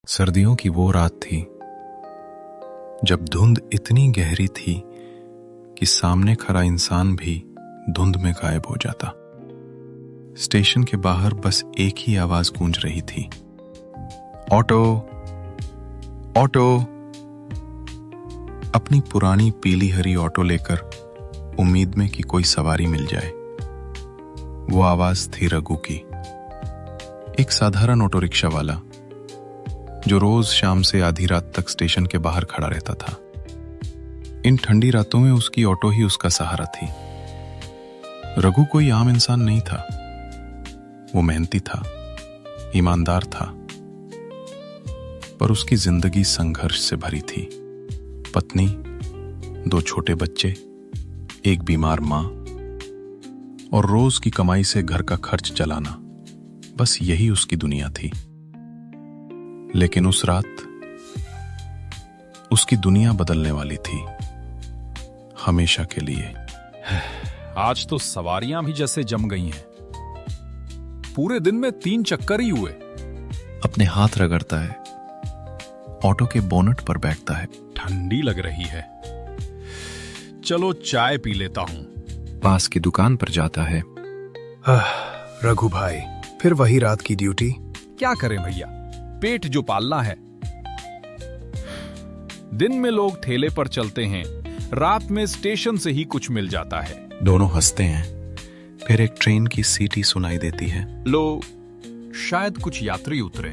सर्दियों की वो रात थी जब धुंध इतनी गहरी थी कि सामने खड़ा इंसान भी धुंध में गायब हो जाता। स्टेशन के बाहर बस एक ही आवाज गूंज रही थी, ऑटो ऑटो। अपनी पुरानी पीली हरी ऑटो लेकर उम्मीद में कि कोई सवारी मिल जाए। वो आवाज थी रघु की, एक साधारण ऑटो रिक्शा वाला जो रोज शाम से आधी रात तक स्टेशन के बाहर खड़ा रहता था। इन ठंडी रातों में उसकी ऑटो ही उसका सहारा थी। रघु कोई आम इंसान नहीं था। वो मेहनती था, ईमानदार था, पर उसकी जिंदगी संघर्ष से भरी थी। पत्नी, 2 छोटे बच्चे, एक बीमार मां और रोज की कमाई से घर का खर्च चलाना, बस यही उसकी दुनिया थी। लेकिन उस रात उसकी दुनिया बदलने वाली थी, हमेशा के लिए। आज तो सवारियां भी जैसे जम गई हैं। पूरे दिन में 3 चक्कर ही हुए। अपने हाथ रगड़ता है, ऑटो के बोनट पर बैठता है। ठंडी लग रही है, चलो चाय पी लेता हूं। पास की दुकान पर जाता है। रघु भाई, फिर वही रात की ड्यूटी। क्या करें भैया, पेट जो पालना है। दिन में लोग ठेले पर चलते हैं, रात में स्टेशन से ही कुछ मिल जाता है। दोनों हंसते हैं। फिर एक ट्रेन की सीटी सुनाई देती है। लो, शायद कुछ यात्री उतरे।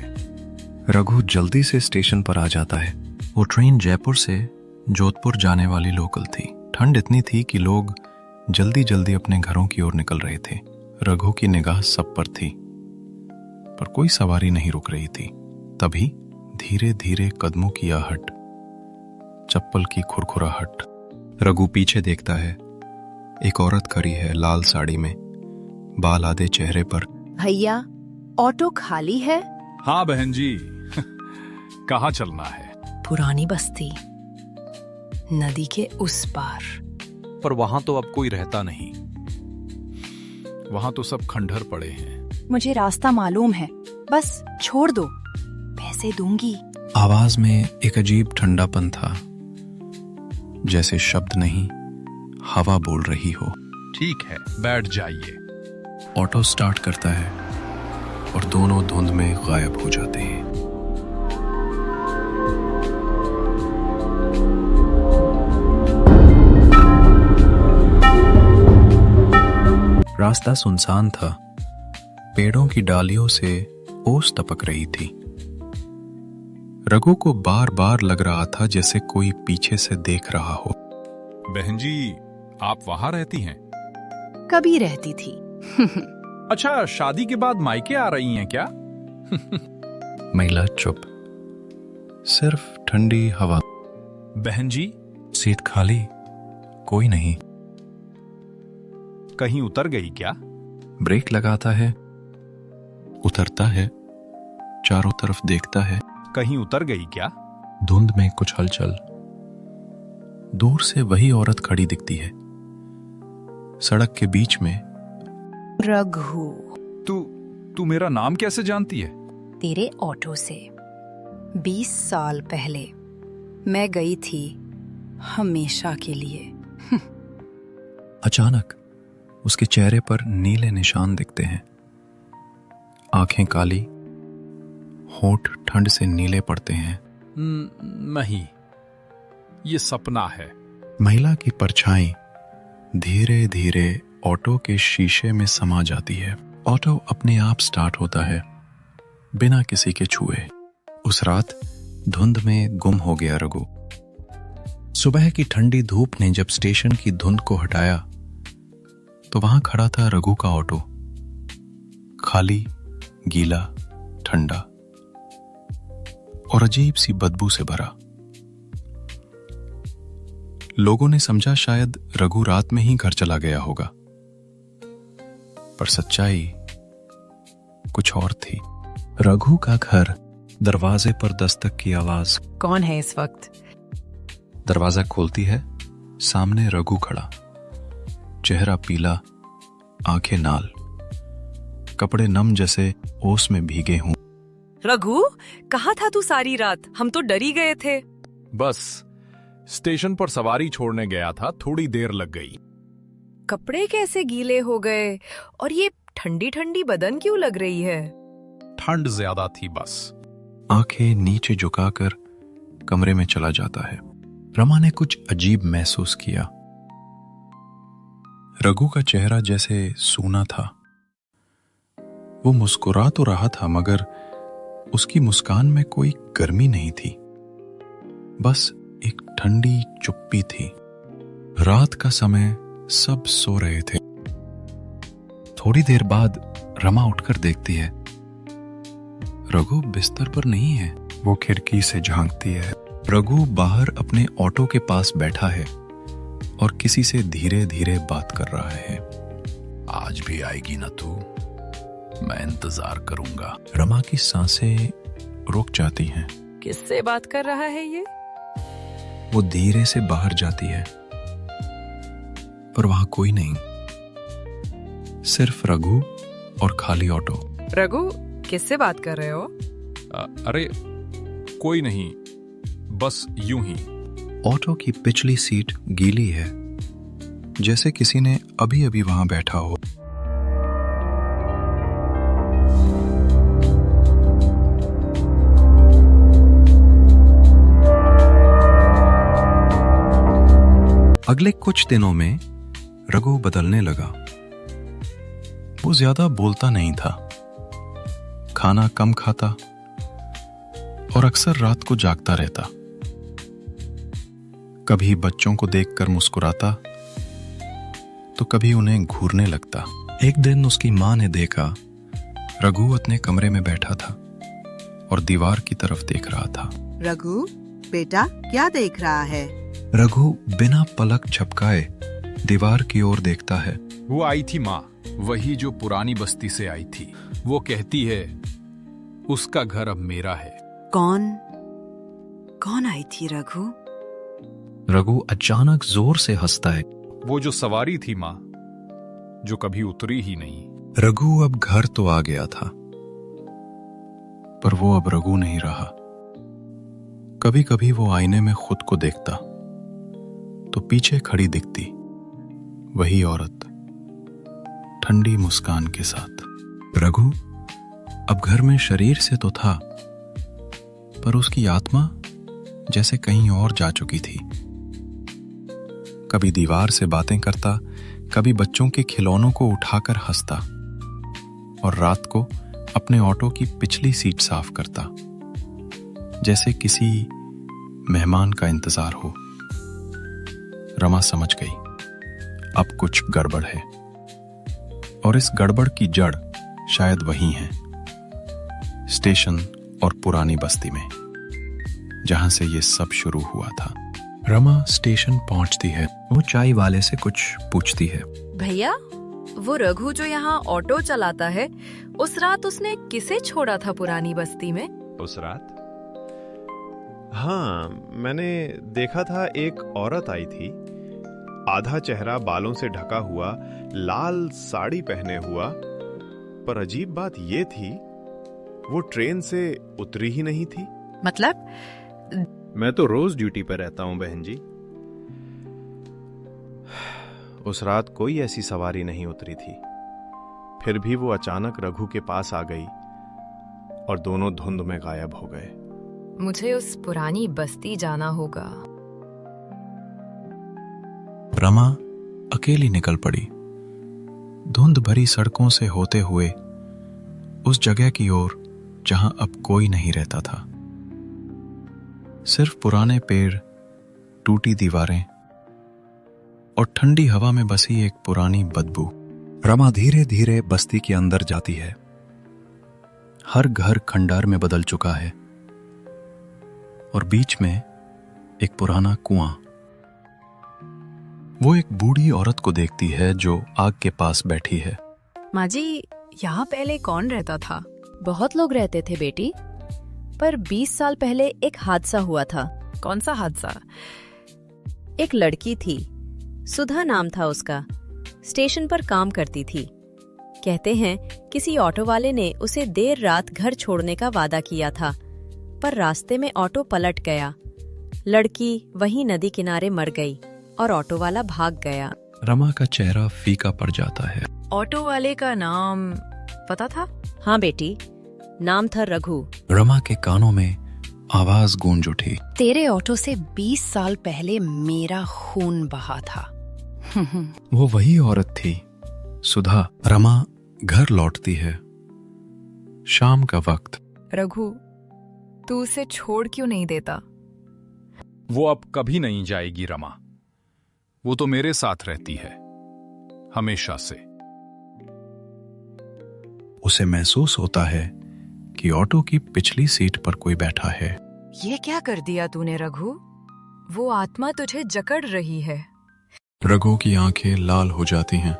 रघु जल्दी से स्टेशन पर आ जाता है। वो ट्रेन जयपुर से जोधपुर जाने वाली लोकल थी। ठंड इतनी थी कि लोग जल्दी जल्दी अपने घरों की ओर निकल रहे थे। रघु की निगाह सब पर थी, पर कोई सवारी नहीं रुक रही थी। तभी धीरे धीरे कदमों की आहट, चप्पल की खुरखुराहट। रघु पीछे देखता है। एक औरत खड़ी है, लाल साड़ी में, बाल आधे चेहरे पर। भैया, ऑटो खाली है? हाँ बहन जी। कहाँ चलना है? पुरानी बस्ती, नदी के उस पार। पर वहां तो अब कोई रहता नहीं। वहां तो सब खंडहर पड़े हैं। मुझे रास्ता मालूम है, बस छोड़ दो, पैसे दूंगी। आवाज में एक अजीब ठंडापन था, जैसे शब्द नहीं, हवा बोल रही हो। ठीक है, बैठ जाइए। ऑटो स्टार्ट करता है और दोनों धुंध में गायब हो जाते हैं। रास्ता सुनसान था। पेड़ों की डालियों से ओस टपक रही थी। रघु को बार बार लग रहा था जैसे कोई पीछे से देख रहा हो। बहन जी, आप वहां रहती हैं? कभी रहती थी। अच्छा, शादी के बाद मायके आ रही हैं क्या? महिला चुप, सिर्फ ठंडी हवा। बहन जी, सीट खाली, कोई नहीं। कहीं उतर गई क्या? ब्रेक लगाता है, उतरता है, चारों तरफ देखता है। कहीं उतर गई क्या? धुंध में कुछ हलचल। दूर से वही औरत खड़ी दिखती है, सड़क के बीच में। रघु, तू मेरा नाम कैसे जानती है? तेरे ऑटो से 20 साल पहले मैं गई थी, हमेशा के लिए। अचानक उसके चेहरे पर नीले निशान दिखते हैं। आंखें काली, होंठ ठंड से नीले पड़ते हैं। नहीं, ये सपना है। महिला की परछाई धीरे धीरे ऑटो के शीशे में समा जाती है। ऑटो अपने आप स्टार्ट होता है, बिना किसी के छुए। उस रात धुंध में गुम हो गया रघु। सुबह की ठंडी धूप ने जब स्टेशन की धुंध को हटाया तो वहां खड़ा था रघु का ऑटो, खाली, गीला, ठंडा और अजीब सी बदबू से भरा। लोगों ने समझा शायद रघु रात में ही घर चला गया होगा, पर सच्चाई कुछ और थी। रघु का घर। दरवाजे पर दस्तक की आवाज। कौन है इस वक्त? दरवाजा खोलती है, सामने रघु खड़ा, चेहरा पीला, आंखें नाल, कपड़े नम जैसे ओस में भीगे हों। रघु, कहाँ था तू सारी रात? हम तो डर ही गए थे। बस स्टेशन पर सवारी छोड़ने गया था, थोड़ी देर लग गई। कपड़े कैसे गीले हो गए और ये ठंडी ठंडी बदन क्यों लग रही है? ठंड ज्यादा थी बस। आंखें नीचे झुकाकर कमरे में चला जाता है। रमा ने कुछ अजीब महसूस किया। रघु का चेहरा जैसे सूना था। वो मुस्कुरा तो रहा था मगर उसकी मुस्कान में कोई गर्मी नहीं थी, बस एक ठंडी चुप्पी थी। रात का समय सब सो रहे थे। थोड़ी देर बाद रमा उठकर देखती है रघु बिस्तर पर नहीं है। वो खिड़की से झांकती है। रघु बाहर अपने ऑटो के पास बैठा है और किसी से धीरे धीरे बात कर रहा है। आज भी आएगी ना तू? मैं इंतजार करूंगा। रमा की सांसें रुक जाती हैं। किससे बात कर रहा है ये? वो धीरे से बाहर जाती है पर वहां कोई नहीं, सिर्फ रघु और खाली ऑटो। रघु, किससे बात कर रहे हो? अरे कोई नहीं, बस यूं ही। ऑटो की पिछली सीट गीली है, जैसे किसी ने अभी अभी वहां बैठा हो। अगले कुछ दिनों में रघु बदलने लगा। वो ज्यादा बोलता नहीं था, खाना कम खाता और अक्सर रात को जागता रहता। कभी बच्चों को देखकर मुस्कुराता तो कभी उन्हें घूरने लगता। एक दिन उसकी मां ने देखा रघु अपने कमरे में बैठा था और दीवार की तरफ देख रहा था। रघु, बेटा क्या देख रहा है? रघु बिना पलक झपकाए दीवार की ओर देखता है। वो आई थी माँ, वही जो पुरानी बस्ती से आई थी। वो कहती है उसका घर अब मेरा है। कौन आई थी रघु? रघु अचानक जोर से हंसता है। वो जो सवारी थी माँ, जो कभी उतरी ही नहीं। रघु अब घर तो आ गया था पर वो अब रघु नहीं रहा। कभी कभी वो आईने में खुद को देखता तो पीछे खड़ी दिखती वही औरत, ठंडी मुस्कान के साथ। रघु अब घर में शरीर से तो था पर उसकी आत्मा जैसे कहीं और जा चुकी थी। कभी दीवार से बातें करता, कभी बच्चों के खिलौनों को उठाकर हंसता और रात को अपने ऑटो की पिछली सीट साफ करता, जैसे किसी मेहमान का इंतजार हो। रमा समझ गई अब कुछ गड़बड़ है और इस गड़बड़ की जड़ शायद वही है, स्टेशन और पुरानी बस्ती में, जहां से ये सब शुरू हुआ था। रमा स्टेशन पहुंचती है। वो चाय वाले से कुछ पूछती है। भैया, वो रघु जो यहाँ ऑटो चलाता है, उस रात उसने किसे छोड़ा था पुरानी बस्ती में? उस रात? हाँ, मैंने देखा था एक औरत आई थी, आधा चेहरा बालों से ढका हुआ, लाल साड़ी पहने हुआ। पर अजीब बात ये थी, वो ट्रेन से उतरी ही नहीं थी। मतलब? मैं तो रोज ड्यूटी पर रहता हूं बहन जी। उस रात कोई ऐसी सवारी नहीं उतरी थी। फिर भी वो अचानक रघु के पास आ गई और दोनों धुंध में गायब हो गए। मुझे उस पुरानी बस्ती जाना होगा। रमा अकेली निकल पड़ी, धुंध भरी सड़कों से होते हुए उस जगह की ओर जहां अब कोई नहीं रहता था। सिर्फ पुराने पेड़, टूटी दीवारें और ठंडी हवा में बसी एक पुरानी बदबू। रमा धीरे धीरे बस्ती के अंदर जाती है। हर घर खंडार में बदल चुका है और बीच में एक पुराना कुआं। वो एक बूढ़ी औरत को देखती है जो आग के पास बैठी है। माँ जी, यहाँ पहले कौन रहता था? बहुत लोग रहते थे बेटी, पर 20 साल पहले एक हादसा हुआ था। कौन सा हादसा? एक लड़की थी, सुधा नाम था उसका, स्टेशन पर काम करती थी। कहते हैं किसी ऑटो वाले ने उसे देर रात घर छोड़ने का वादा किया था, पर रास्ते में ऑटो पलट गया। लड़की वहीं नदी किनारे मर गई और ऑटो वाला भाग गया। रमा का चेहरा फीका पड़ जाता है। ऑटो वाले का नाम पता था? हाँ बेटी, नाम था रघु। रमा के कानों में आवाज गूंज उठी। तेरे ऑटो से 20 साल पहले मेरा खून बहा था। वो वही औरत थी, सुधा। रमा घर लौटती है। शाम का वक्त। रघु, तू उसे छोड़ क्यों नहीं देता? वो अब कभी नहीं जाएगी रमा। वो तो मेरे साथ रहती है, हमेशा से। उसे महसूस होता है कि ऑटो की पिछली सीट पर कोई बैठा है। ये क्या कर दिया तूने रघु? वो आत्मा तुझे जकड़ रही है। रघु की आंखें लाल हो जाती हैं,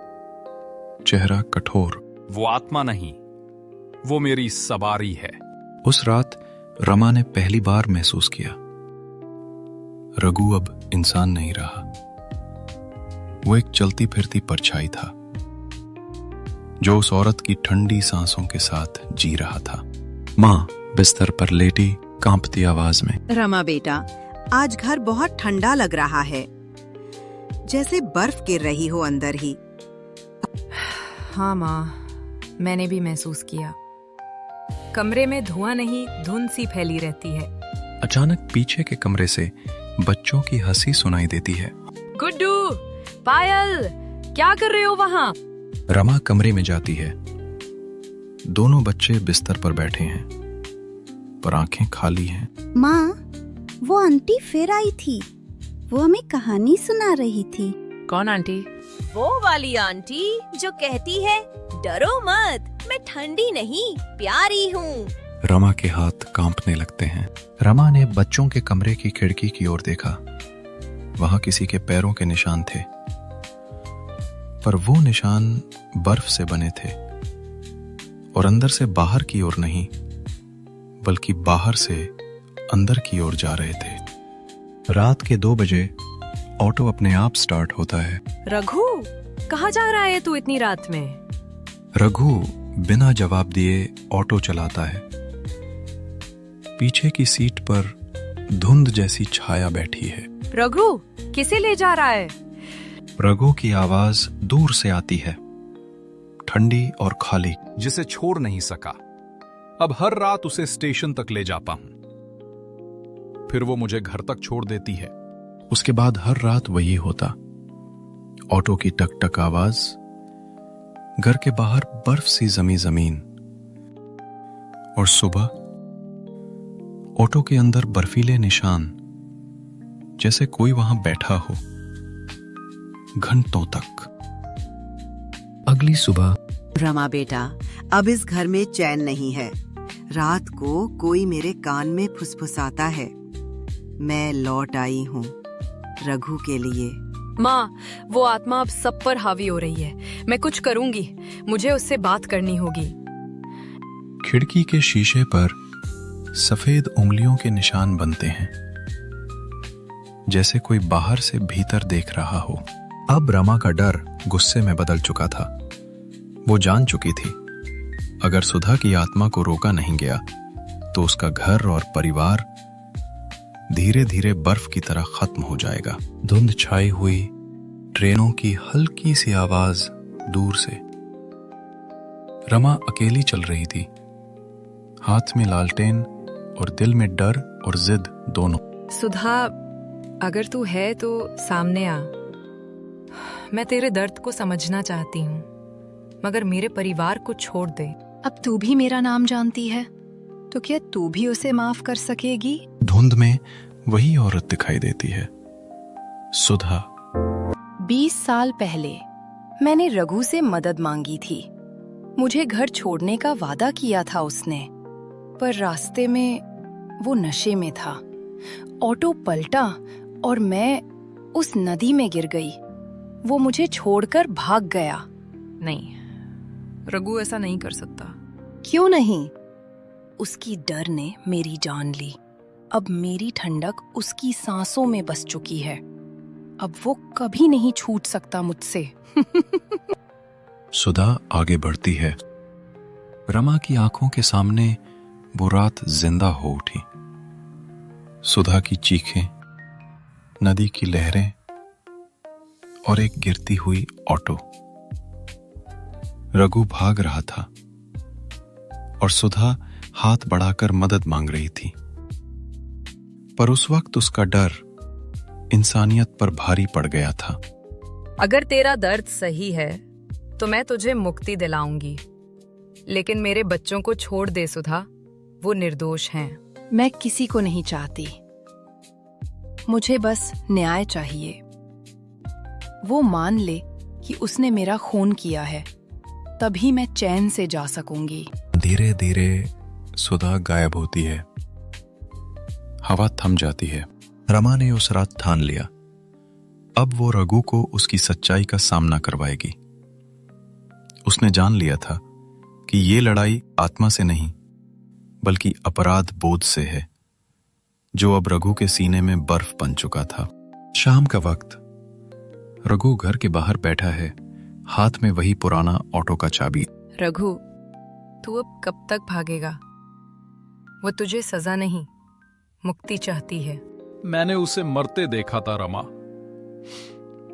चेहरा कठोर। वो आत्मा नहीं, वो मेरी सवारी है। उस रात रमा ने पहली बार महसूस किया, रघु अब इंसान नहीं रहा। वो एक चलती फिरती परछाई था, जो उस औरत की ठंडी सांसों के साथ जी रहा था। माँ बिस्तर पर लेटी कांपती आवाज में, रमा बेटा, आज घर बहुत ठंडा लग रहा है, जैसे बर्फ गिर रही हो अंदर ही। हाँ माँ, मैंने भी महसूस किया। कमरे में धुआं नहीं, धुंध सी फैली रहती है। अचानक पीछे के कमरे से बच्चों की हंसी सुनाई देती है। गुड्डू, पायल, क्या कर रहे हो वहाँ? रमा कमरे में जाती है। दोनों बच्चे बिस्तर पर बैठे हैं, पर आंखें खाली हैं। माँ, वो आंटी फिर आई थी। वो हमें कहानी सुना रही थी। कौन आंटी? वो वाली आंटी जो कहती है डरो मत, मैं ठंडी नहीं प्यारी हूँ। रमा के हाथ कांपने लगते हैं। रमा ने बच्चों के कमरे की खिड़की की ओर देखा। वहां किसी के पैरों के निशान थे, पर वो निशान बर्फ से बने थे और अंदर से बाहर की ओर नहीं, बल्कि बाहर से अंदर की ओर जा रहे थे। रात के 2 बजे ऑटो अपने आप स्टार्ट होता है। रघु, कहाँ जा रहा है तू इतनी रात में? रघु बिना जवाब दिए ऑटो चलाता है। पीछे की सीट पर धुंध जैसी छाया बैठी है। रघु, किसे ले जा रहा है? रघु की आवाज दूर से आती है, ठंडी और खाली। जिसे छोड़ नहीं सका, अब हर रात उसे स्टेशन तक ले जाता हूं, फिर वो मुझे घर तक छोड़ देती है। उसके बाद हर रात वही होता। ऑटो की टक टक आवाज, घर के बाहर बर्फ सी जमी जमीन, और सुबह ऑटो के अंदर बर्फीले निशान, जैसे कोई वहां बैठा हो घंटों तक। अगली सुबह। रमा बेटा, अब इस घर में चैन नहीं है। रात को कोई मेरे कान में फुसफुसाता है, मैं लौट आई हूँ रघु के लिए। माँ, वो आत्मा अब सब पर हावी हो रही है। मैं कुछ करूंगी, मुझे उससे बात करनी होगी। खिड़की के शीशे पर सफेद उंगलियों के निशान बनते हैं, जैसे कोई बाहर से भीतर देख रहा हो। अब रमा का डर गुस्से में बदल चुका था। वो जान चुकी थी, अगर सुधा की आत्मा को रोका नहीं गया तो उसका घर और परिवार धीरे धीरे बर्फ की तरह खत्म हो जाएगा। धुंध छाई हुई, ट्रेनों की हल्की सी आवाज दूर से। रमा अकेली चल रही थी, हाथ में लालटेन और दिल में डर और जिद दोनों। सुधा, अगर तू है तो सामने आ। मैं तेरे दर्द को समझना चाहती हूँ, मगर मेरे परिवार को छोड़ दे। अब तू भी मेरा नाम जानती है, तो क्या तू भी उसे माफ कर सकेगी? धुंध में वही औरत दिखाई देती है, सुधा। 20 साल पहले मैंने रघु से मदद मांगी थी। मुझे घर छोड़ने का वादा किया था उसने, पर रास्ते में वो नशे में था। ऑटो पलटा और मैं उस नदी में गिर गई। वो मुझे छोड़कर भाग गया। नहीं, रघु ऐसा नहीं कर सकता। क्यों नहीं? उसकी डर ने मेरी जान ली। अब मेरी ठंडक उसकी सांसों में बस चुकी है। अब वो कभी नहीं छूट सकता मुझसे। सुधा आगे बढ़ती है। रमा की आंखों के सामने वो रात जिंदा हो उठी। सुधा की चीखें, नदी की लहरें और एक गिरती हुई ऑटो। रघु भाग रहा था और सुधा हाथ बढ़ाकर मदद मांग रही थी, पर उस वक्त उसका डर इंसानियत पर भारी पड़ गया था। अगर तेरा दर्द सही है तो मैं तुझे मुक्ति दिलाऊंगी, लेकिन मेरे बच्चों को छोड़ दे सुधा, वो निर्दोष हैं। मैं किसी को नहीं चाहती, मुझे बस न्याय चाहिए। वो मान ले कि उसने मेरा खून किया है, तभी मैं चैन से जा सकूंगी। धीरे धीरे सुधा गायब होती है। हवा थम जाती है। रमा ने उस रात ठान लिया, अब वो रघु को उसकी सच्चाई का सामना करवाएगी। उसने जान लिया था कि ये लड़ाई आत्मा से नहीं बल्कि अपराध बोध से है, जो अब रघु के सीने में बर्फ बन चुका था। शाम का वक्त, रघु घर के बाहर बैठा है, हाथ में वही पुराना ऑटो का चाबी। रघु, तू अब कब तक भागेगा? वो तुझे सजा नहीं, मुक्ति चाहती है। मैंने उसे मरते देखा था रमा।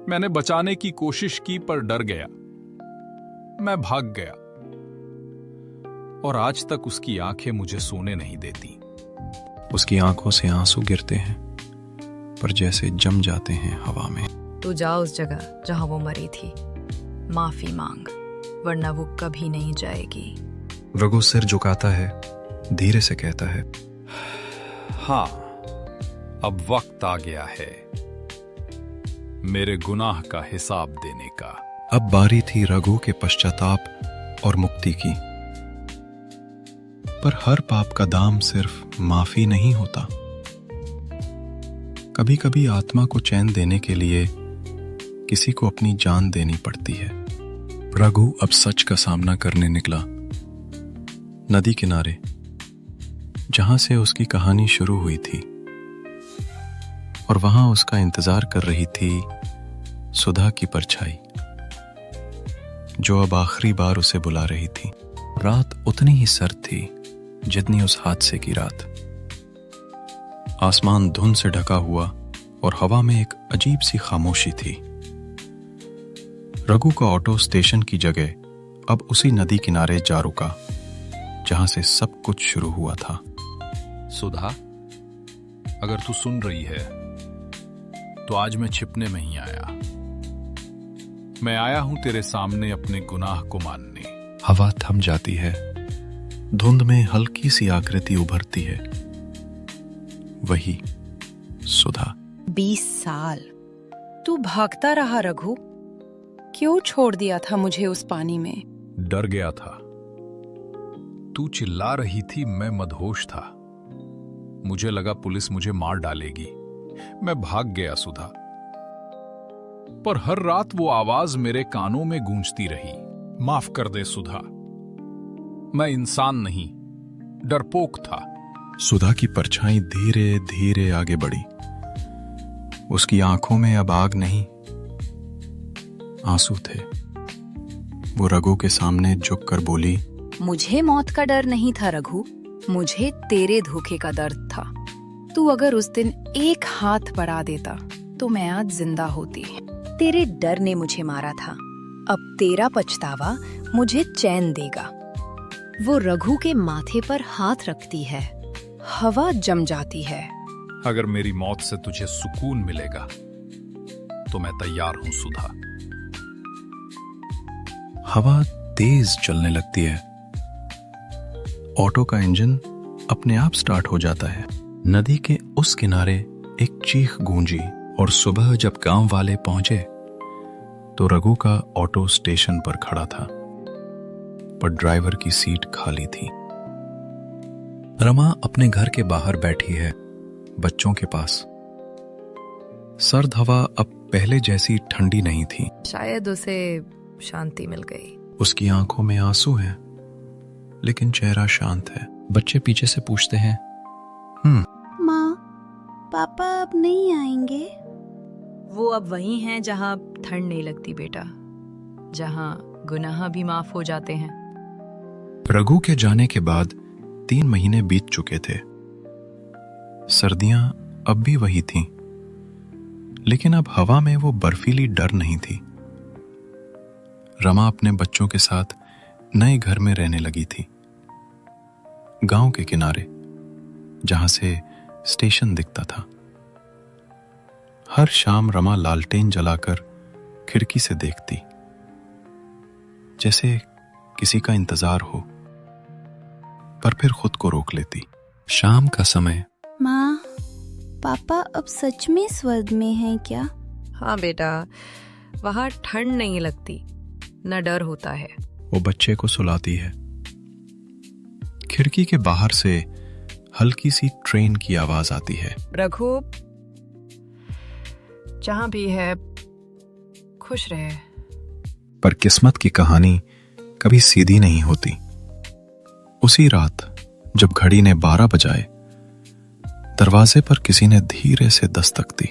मैंने बचाने की कोशिश की पर डर गया। मैं भाग गया और आज तक उसकी आंखें मुझे सोने नहीं देती। उसकी आंखों से आंसू गिरते हैं, पर जैसे जम जाते हैं हवा में। तू जा उस जगह जहां वो मरी थी, माफी मांग, वरना वो कभी नहीं जाएगी। रघु सिर झुकाता है, धीरे से कहता है, हाँ, अब वक्त आ गया है मेरे गुनाह का हिसाब देने का। अब बारी थी रघु के पश्चाताप और मुक्ति की। पर हर पाप का दाम सिर्फ माफी नहीं होता। कभी कभी आत्मा को चैन देने के लिए किसी को अपनी जान देनी पड़ती है। रघु अब सच का सामना करने निकला। नदी किनारे, जहां से उसकी कहानी शुरू हुई थी, और वहां उसका इंतजार कर रही थी सुधा की परछाई, जो अब आखिरी बार उसे बुला रही थी। रात उतनी ही सर्द थी जितनी उस हादसे की रात। आसमान धुंध से ढका हुआ और हवा में एक अजीब सी खामोशी थी। रघु का ऑटो स्टेशन की जगह अब उसी नदी किनारे जा रुका जहां से सब कुछ शुरू हुआ था। सुधा, अगर तू सुन रही है तो आज मैं छिपने में ही आया। मैं आया हूं तेरे सामने अपने गुनाह को मानने। हवा थम जाती है। धुंध में हल्की सी आकृति उभरती है, वही सुधा। 20 साल तू भागता रहा रघु, क्यों छोड़ दिया था मुझे उस पानी में? डर गया था। तू चिल्ला रही थी, मैं मदहोश था। मुझे लगा पुलिस मुझे मार डालेगी। मैं भाग गया सुधा, पर हर रात वो आवाज मेरे कानों में गूंजती रही। माफ कर दे सुधा, मैं इंसान नहीं, डरपोक था। सुधा की परछाई धीरे धीरे आगे बढ़ी। उसकी आंखों में अब आग नहीं, आंसू थे। वो रघु के सामने झुककर बोली, मुझे मौत का डर नहीं था रघु, मुझे तेरे धोखे का दर्द था। तू अगर उस दिन एक हाथ बढ़ा देता तो मैं आज जिंदा होती। तेरे डर ने मुझे मारा था, अब तेरा पछतावा मुझे चैन देगा। वो रघु के माथे पर हाथ रखती है, हवा जम जाती है। अगर मेरी मौत से तुझे सुकून मिलेगा तो मैं तैयार हूं सुधा। हवा तेज चलने लगती है। ऑटो का इंजन अपने आप स्टार्ट हो जाता है। नदी के उस किनारे एक चीख गूंजी और सुबह जब गांव वाले पहुंचे तो रघु का ऑटो स्टेशन पर खड़ा था, पर ड्राइवर की सीट खाली थी। रमा अपने घर के बाहर बैठी है, बच्चों के पास। सर्द हवा अब पहले जैसी ठंडी नहीं थी। शायद उसे शांति मिल गई। उसकी आंखों में आंसू हैं, लेकिन चेहरा शांत है। बच्चे पीछे से पूछते हैं, माँ, पापा अब नहीं आएंगे? वो अब वही हैं जहां ठंड नहीं लगती बेटा, जहां गुनाह भी माफ हो जाते हैं। रघु के जाने के बाद 3 महीने बीत चुके थे। सर्दियां अब भी वही थीं, लेकिन अब हवा में वो बर्फीली डर नहीं थी। रमा अपने बच्चों के साथ नए घर में रहने लगी थी, गांव के किनारे, जहां से स्टेशन दिखता था। हर शाम रमा लालटेन जलाकर खिड़की से देखती, जैसे किसी का इंतजार हो, पर फिर खुद को रोक लेती। शाम का समय। माँ, पापा अब सच में स्वर्ग में हैं क्या? हाँ बेटा, वहां ठंड नहीं लगती, न डर होता है। वो बच्चे को सुलाती है। खिड़की के बाहर से हल्की सी ट्रेन की आवाज आती है। रघु, जहां भी है खुश रहे। पर किस्मत की कहानी कभी सीधी नहीं होती। उसी रात जब घड़ी ने 12 बजाए, दरवाजे पर किसी ने धीरे से दस्तक दी।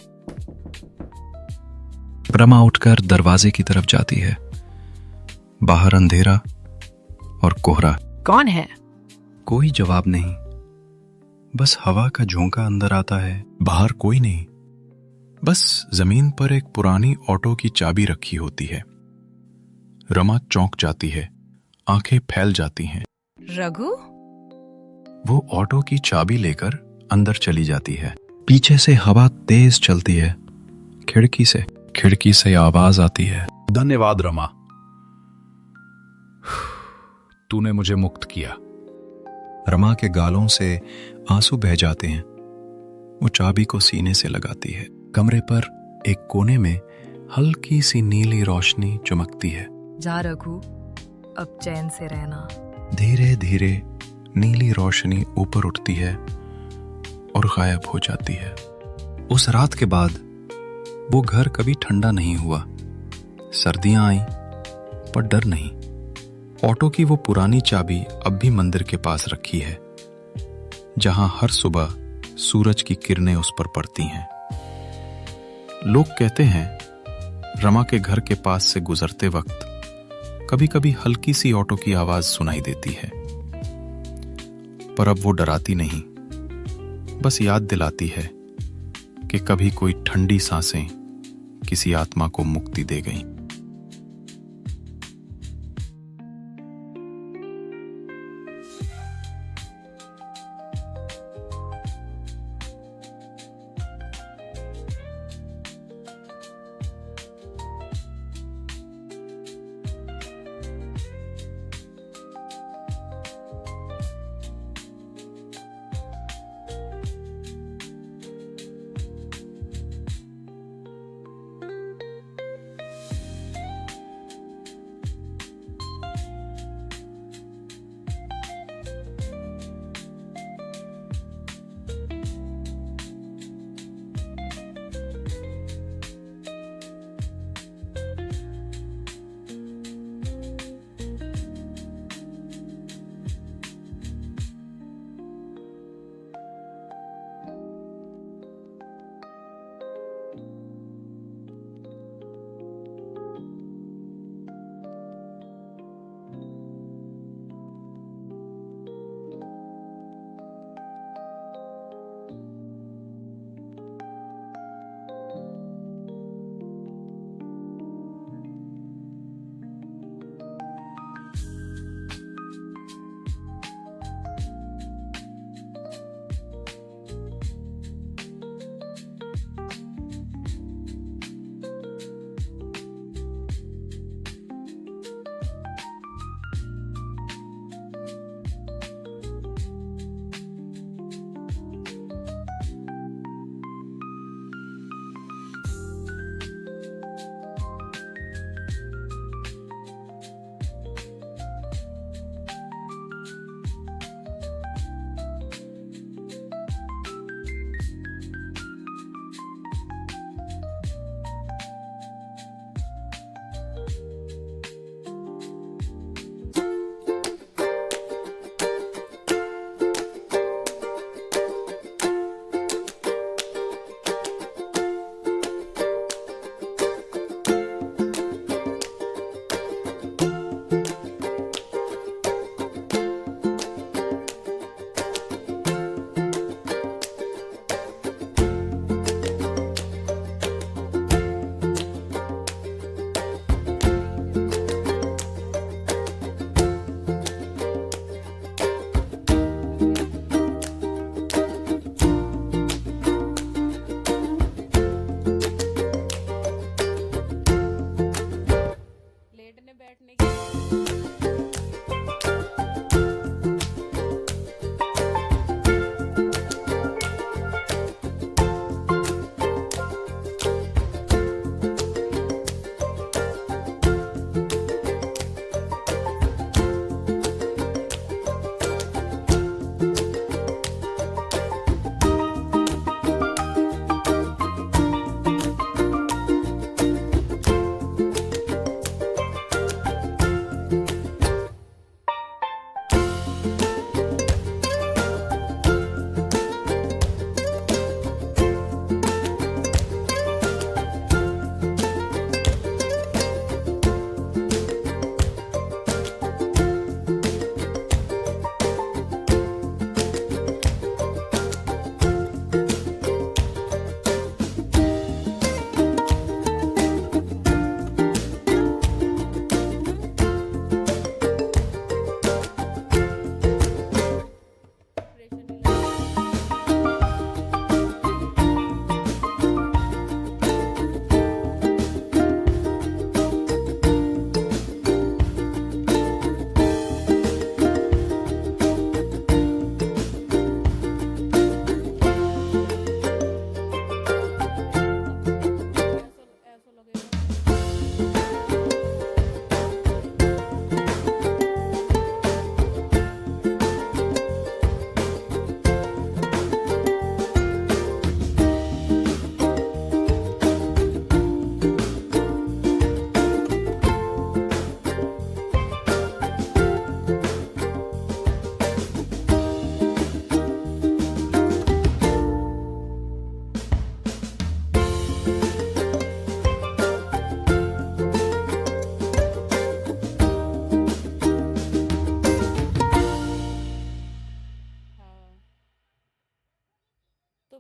रमा उठकर दरवाजे की तरफ जाती है। बाहर अंधेरा और कोहरा। कौन है? कोई जवाब नहीं, बस हवा का झोंका अंदर आता है। बाहर कोई नहीं, बस जमीन पर एक पुरानी ऑटो की चाबी रखी होती है। रमा चौंक जाती है, आंखें फैल जाती हैं। रघु? वो ऑटो की चाबी लेकर अंदर चली जाती है। पीछे से हवा तेज चलती है। खिड़की से आवाज आती है। धन्यवाद रमा, तूने मुझे मुक्त किया। रमा के गालों से आंसू बह जाते हैं। वो चाबी को सीने से लगाती है। कमरे पर एक कोने में हल्की सी नीली रोशनी चमकती है। जा रघु, अब चैन से रहना। धीरे धीरे नीली रोशनी ऊपर उठती है और गायब हो जाती है। उस रात के बाद वो घर कभी ठंडा नहीं हुआ। सर्दियां आई, पर डर नहीं। ऑटो की वो पुरानी चाबी अब भी मंदिर के पास रखी है, जहां हर सुबह सूरज की किरणें उस पर पड़ती हैं। लोग कहते हैं रमा के घर के पास से गुजरते वक्त कभी कभी हल्की सी ऑटो की आवाज सुनाई देती है, पर अब वो डराती नहीं, बस याद दिलाती है कि कभी कोई ठंडी सांसें किसी आत्मा को मुक्ति दे गईं।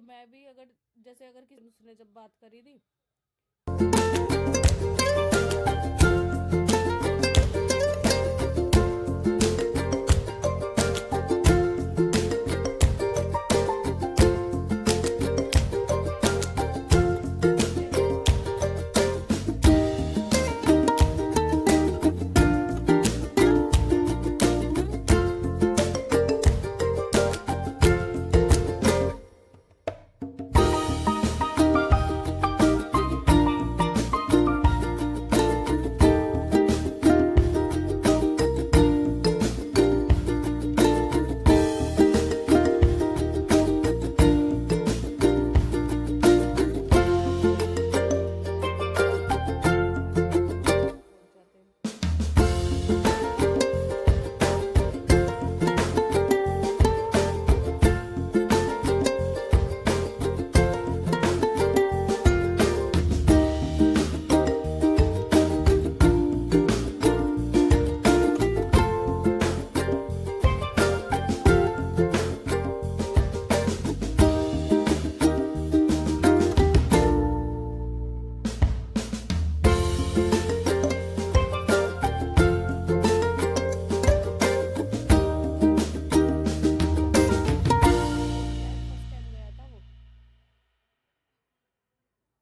मैं भी अगर जैसे अगर किसी उसने जब बात करी थी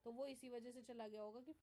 तो वो इसी वजह से चला गया होगा कि